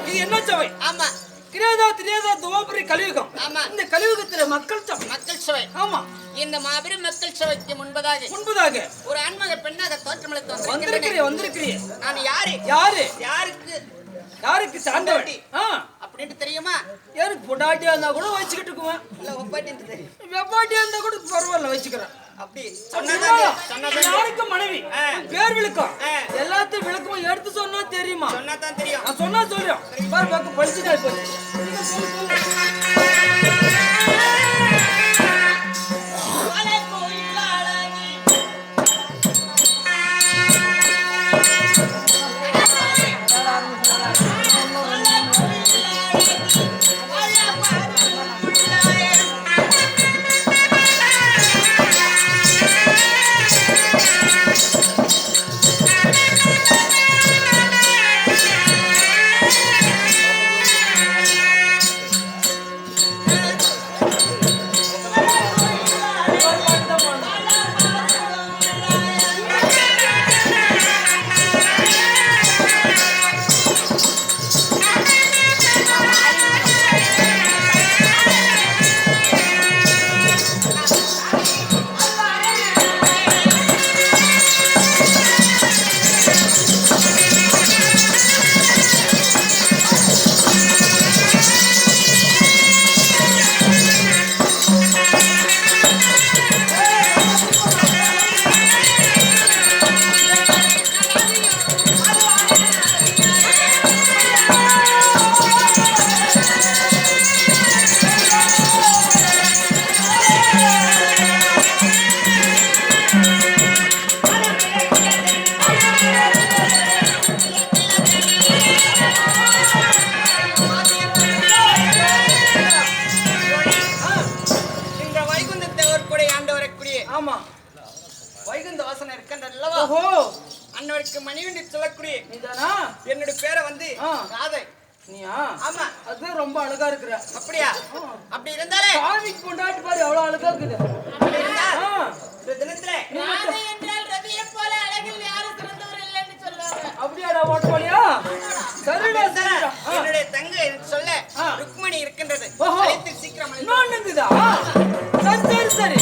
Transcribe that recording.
இது என்ன சபை? ஆமா, கிரேதா திரேதா துவாபரி கலியுகம். ஆமா, இந்த கலியுகத்துல மக்கள் சபை. மக்கள் சபை. ஆமா, இந்த மாபெரும் மக்கள் சபைக்கு முன்பதாக ஒரு ஆண்மக பெண்ணாக தோற்றமளித்து வந்திருக்கிறேன். நான் யாருக்கு சாண்டவட்டி அப்படின்னு தெரியுமா? எனக்கு பொண்டாட்டியா இருந்தா கூட வச்சுக்கிட்டு இருக்குவேன். இல்ல வெப்பாட்டியா இருந்தா கூட பரவாயில்ல வச்சுக்கிறேன். அப்படி யாருக்கு மனைவி பேர் விளக்கம் எல்லாத்தையும் விளக்கமும் எடுத்து சொன்னா தெரியுமா? சொன்னாதான் தெரியும். நான் சொன்னா சொல்றேன். பாரு பக்கம் படிச்சுட்டா போச்சு. அன்னவருக்கு மணிவண்டி சொல்லக்கூடிய என்னோட பேரை வந்து ராதை. நீயா? ஆமா, அது ரொம்ப அழகா இருக்கிற. அப்படியா? அப்படி இருந்தாலே சாமிக்கு கொண்டாடி பாரு எவ்வளவு அழகா இருக்குது. அப்படி இருந்தா இந்த தினத்துல ராதை என்றால் ரவியை போல அழகில் யாரும் சிறந்தவர் இல்லைன்னு சொல்லுவாங்க. அப்படியாடா ஓட்டோலியா? சரிடா சரிடா. என்னோட தங்கை சொல்ல ருக்மணி இருக்கின்றது. அழைத்து சீக்கிரம். இன்னொன்னுங்குதா? சரி சரி.